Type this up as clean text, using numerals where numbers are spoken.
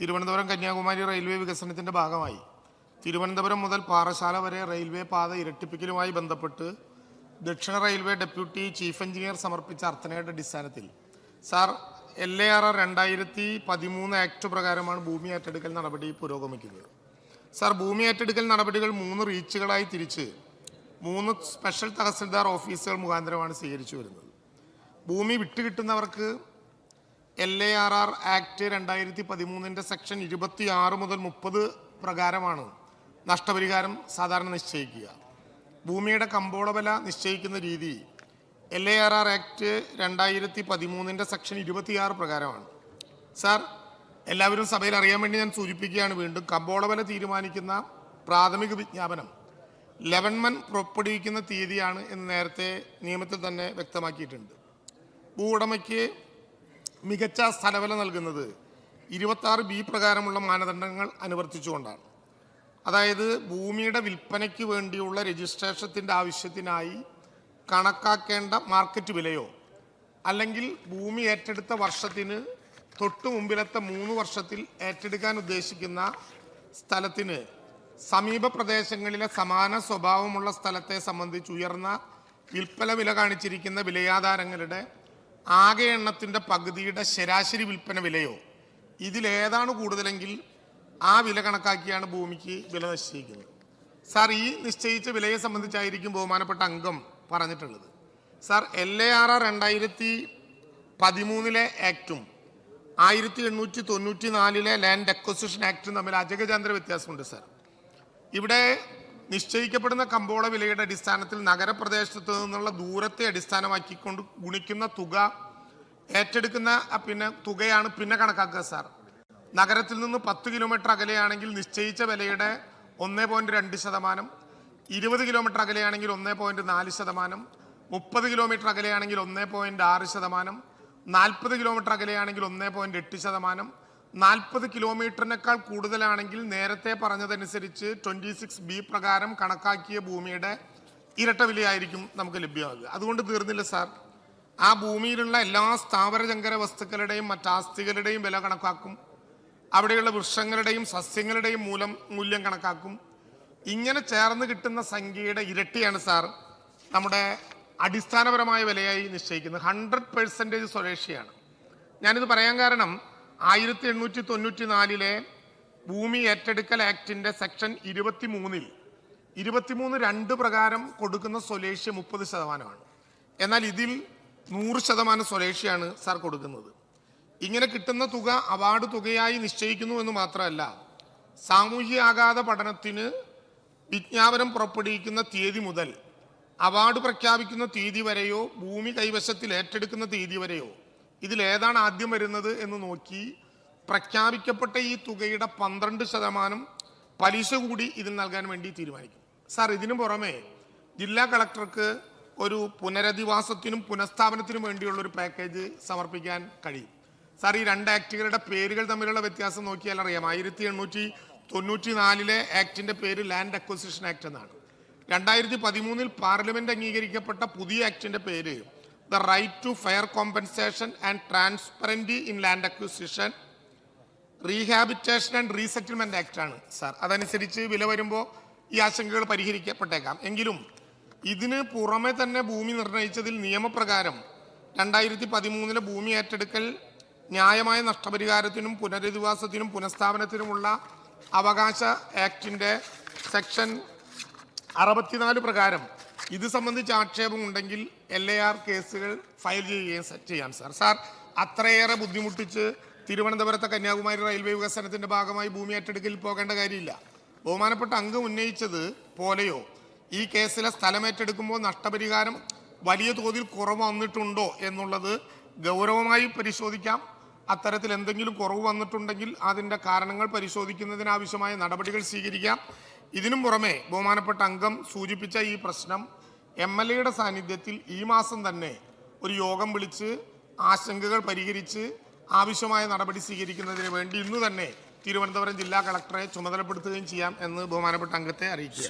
Thiruvananthapuram Kanyakumari railway വികസനത്തിൻ്റെ ഭാഗമായി തിരുവനന്തപുരം മുതൽ പാറശാല വരെ റെയിൽവേ പാത ഇരട്ടിപ്പിക്കലുമായി ബന്ധപ്പെട്ട് ദക്ഷിണ റെയിൽവേ ഡെപ്യൂട്ടി ചീഫ് എഞ്ചിനീയർ സമർപ്പിച്ച അർത്ഥനയുടെ അടിസ്ഥാനത്തിൽ സാർ LARR 2013 ആക്ട് പ്രകാരമാണ് ഭൂമി ഏറ്റെടുക്കൽ നടപടി പുരോഗമിക്കുന്നത്. സാർ, ഭൂമി ഏറ്റെടുക്കൽ നടപടികൾ 3 റീച്ചുകളായി തിരിച്ച് 3 സ്പെഷ്യൽ തഹസിൽദാർ ഓഫീസുകൾ മുഖാന്തരമാണ് സ്വീകരിച്ചു വരുന്നത്. ഭൂമി വിട്ടുകിട്ടുന്നവർക്ക് LARR ആക്ട് 2013 സെക്ഷൻ 26 മുതൽ 30 പ്രകാരമാണ് നഷ്ടപരിഹാരം സാധാരണ നിശ്ചയിക്കുക. ഭൂമിയുടെ കമ്പോള വില നിശ്ചയിക്കുന്ന രീതി LARR ആക്ട് 2013 സെക്ഷൻ 26 പ്രകാരമാണ്. സാർ, എല്ലാവരും സഭയിൽ അറിയാൻ വേണ്ടി ഞാൻ സൂചിപ്പിക്കുകയാണ് വീണ്ടും. കമ്പോള വില തീരുമാനിക്കുന്ന പ്രാഥമിക വിജ്ഞാപനം 11 പുറപ്പെടുവിക്കുന്ന തീയതിയാണ് എന്ന് നേരത്തെ നിയമത്തിൽ തന്നെ വ്യക്തമാക്കിയിട്ടുണ്ട്. ഭൂ ഉടമയ്ക്ക് മികച്ച സ്ഥലവില നൽകുന്നത് 26B പ്രകാരമുള്ള മാനദണ്ഡങ്ങൾ അനുവർത്തിച്ചുകൊണ്ടാണ്. അതായത് ഭൂമിയുടെ വിൽപ്പനയ്ക്ക് വേണ്ടിയുള്ള രജിസ്ട്രേഷത്തിൻ്റെ ആവശ്യത്തിനായി കണക്കാക്കേണ്ട മാർക്കറ്റ് വിലയോ അല്ലെങ്കിൽ ഭൂമി ഏറ്റെടുത്ത വർഷത്തിന് തൊട്ടു മുമ്പിലത്തെ 3 വർഷത്തിൽ ഏറ്റെടുക്കാൻ ഉദ്ദേശിക്കുന്ന സ്ഥലത്തിന് സമീപ പ്രദേശങ്ങളിലെ സമാന സ്വഭാവമുള്ള സ്ഥലത്തെ സംബന്ധിച്ച് ഉയർന്ന വിൽപ്പന വില കാണിച്ചിരിക്കുന്ന വിലയാധാരങ്ങളുടെ ആകെ എണ്ണത്തിൻ്റെ പകുതിയുടെ ശരാശരി വിൽപ്പന വിലയോ ഇതിലേതാണ് കൂടുതലെങ്കിൽ ആ വില കണക്കാക്കിയാണ് ഭൂമിക്ക് വില നിശ്ചയിക്കുന്നത്. സാർ, ഈ നിശ്ചയിച്ച വിലയെ സംബന്ധിച്ചായിരിക്കും ബഹുമാനപ്പെട്ട അംഗം പറഞ്ഞിട്ടുള്ളത്. സാർ, LARR 2013 ആക്ടും 1894 ലാൻഡ് അക്വസിഷൻ ആക്ടും തമ്മിൽ അജഗജാന്തര വ്യത്യാസമുണ്ട്. സാർ, ഇവിടെ നിശ്ചയിക്കപ്പെടുന്ന കമ്പോള വിലയുടെ അടിസ്ഥാനത്തിൽ നഗരപ്രദേശത്ത് നിന്നുള്ള ദൂരത്തെ അടിസ്ഥാനമാക്കിക്കൊണ്ട് ഗുണിക്കുന്ന തുക ഏറ്റെടുക്കുന്ന തുകയാണ് പിന്നെ കണക്കാക്കുക. സാർ, നഗരത്തിൽ നിന്ന് 10 കിലോമീറ്റർ അകലെയാണെങ്കിൽ നിശ്ചയിച്ച വിലയുടെ 1.2%, 20 കിലോമീറ്റർ അകലെയാണെങ്കിൽ 1.4%, 30 കിലോമീറ്റർ അകലെയാണെങ്കിൽ 1.6%, 40 കിലോമീറ്റർ അകലെയാണെങ്കിൽ 1.8%, 40 കിലോമീറ്ററിനേക്കാൾ കൂടുതലാണെങ്കിൽ നേരത്തെ പറഞ്ഞതനുസരിച്ച് 26B പ്രകാരം കണക്കാക്കിയ ഭൂമിയുടെ ഇരട്ട വിലയായിരിക്കും നമുക്ക് ലഭ്യമാകുക. അതുകൊണ്ട് തീർന്നില്ല സാർ, ആ ഭൂമിയിലുള്ള എല്ലാ സ്ഥാവരജംഗര വസ്തുക്കളുടെയും മറ്റാസ്തികളുടെയും വില കണക്കാക്കും, അവിടെയുള്ള വൃക്ഷങ്ങളുടെയും സസ്യങ്ങളുടെയും മൂല്യം കണക്കാക്കും. ഇങ്ങനെ ചേർന്ന് കിട്ടുന്ന സംഖ്യയുടെ ഇരട്ടിയാണ് സാർ നമ്മുടെ അടിസ്ഥാനപരമായ വിലയായി നിശ്ചയിക്കുന്നത്. 100% സ്വദേശിയാണ്. ഞാനിത് പറയാൻ കാരണം 1894 ഭൂമി ഏറ്റെടുക്കൽ ആക്ടിൻ്റെ സെക്ഷൻ 23 പ്രകാരം കൊടുക്കുന്ന സ്വദേശി 30%. എന്നാൽ ഇതിൽ 100% സ്വദേശിയാണ് സാർ കൊടുക്കുന്നത്. ഇങ്ങനെ കിട്ടുന്ന തുക അവാർഡ് തുകയായി നിശ്ചയിക്കുന്നു എന്ന് മാത്രമല്ല, സാമൂഹ്യ ആഘാത പഠനത്തിന് വിജ്ഞാപനം പുറപ്പെടുവിക്കുന്ന തീയതി മുതൽ അവാർഡ് പ്രഖ്യാപിക്കുന്ന തീയതി വരെയോ ഭൂമി കൈവശത്തിൽ ഏറ്റെടുക്കുന്ന തീയതി വരെയോ ഇതിലേതാണ് ആദ്യം വരുന്നത് എന്ന് നോക്കി പ്രഖ്യാപിക്കപ്പെട്ട ഈ തുകയുടെ 12% പലിശ കൂടി ഇതിന് നൽകാൻ വേണ്ടി തീരുമാനിക്കും. സാർ, ഇതിനു പുറമെ ജില്ലാ കളക്ടർക്ക് ഒരു പുനരധിവാസത്തിനും പുനഃസ്ഥാപനത്തിനും വേണ്ടിയുള്ള ഒരു പാക്കേജ് സമർപ്പിക്കാൻ കഴിയും. സാർ, ഈ 2 ആക്ടുകളുടെ പേരുകൾ തമ്മിലുള്ള വ്യത്യാസം നോക്കിയാൽ അറിയാം. 1894 ആക്ടിൻ്റെ പേര് ലാൻഡ് അക്വസിഷൻ ആക്ട് എന്നാണ്. 2013 പാർലമെന്റ് അംഗീകരിക്കപ്പെട്ട പുതിയ ആക്ടിൻ്റെ പേര് the right to fair compensation and transparency in land acquisition, rehabilitation and resettlement act ആണ്. സാർ, അതനുസരിച്ച് വില വരുമ്പോൾ ഈ ആശങ്കകൾ പരിഹരിക്കപ്പെട്ടേക്കാം. എങ്കിലും ഇതിന് പുറമെ തന്നെ ഭൂമി നിർണയിച്ചതിൽ നിയമപ്രകാരം 2013 ഭൂമി ഏറ്റെടുക്കൽ ന്യായമായ നഷ്ടപരിഹാരത്തിനും പുനരധിവാസത്തിനും പുനഃസ്ഥാപനത്തിനുമുള്ള അവകാശ ആക്ടിൻ്റെ സെക്ഷൻ 64 പ്രകാരം ഇത് സംബന്ധിച്ച് ആക്ഷേപമുണ്ടെങ്കിൽ LAR കേസുകൾ ഫയൽ ചെയ്യാം. സാർ, അത്രയേറെ ബുദ്ധിമുട്ടിച്ച് തിരുവനന്തപുരത്തെ കന്യാകുമാരി റെയിൽവേ വികസനത്തിൻ്റെ ഭാഗമായി ഭൂമി ഏറ്റെടുക്കൽ പോകേണ്ട കാര്യമില്ല. ബഹുമാനപ്പെട്ട അംഗം ഉന്നയിച്ചത് പോലെയോ ഈ കേസിലെ സ്ഥലം ഏറ്റെടുക്കുമ്പോൾ നഷ്ടപരിഹാരം വലിയ തോതിൽ കുറവ് വന്നിട്ടുണ്ടോ എന്നുള്ളത് ഗൗരവമായി പരിശോധിക്കാം. അത്തരത്തിൽ എന്തെങ്കിലും കുറവ് വന്നിട്ടുണ്ടെങ്കിൽ അതിൻ്റെ കാരണങ്ങൾ പരിശോധിക്കുന്നതിനാവശ്യമായ നടപടികൾ സ്വീകരിക്കാം. ഇതിനും പുറമെ ബഹുമാനപ്പെട്ട അംഗം സൂചിപ്പിച്ച ഈ പ്രശ്നം MLAയുടെ സാന്നിധ്യത്തിൽ ഈ മാസം തന്നെ ഒരു യോഗം വിളിച്ച് ആശങ്കകൾ പരിഹരിച്ച് ആവശ്യമായ നടപടി സ്വീകരിക്കുന്നതിന് വേണ്ടി ഇന്ന് തന്നെ തിരുവനന്തപുരം ജില്ലാ കളക്ടറെ ചുമതലപ്പെടുത്തുകയും ചെയ്യാം എന്ന് ബഹുമാനപ്പെട്ട അംഗത്തെ അറിയിക്കുക.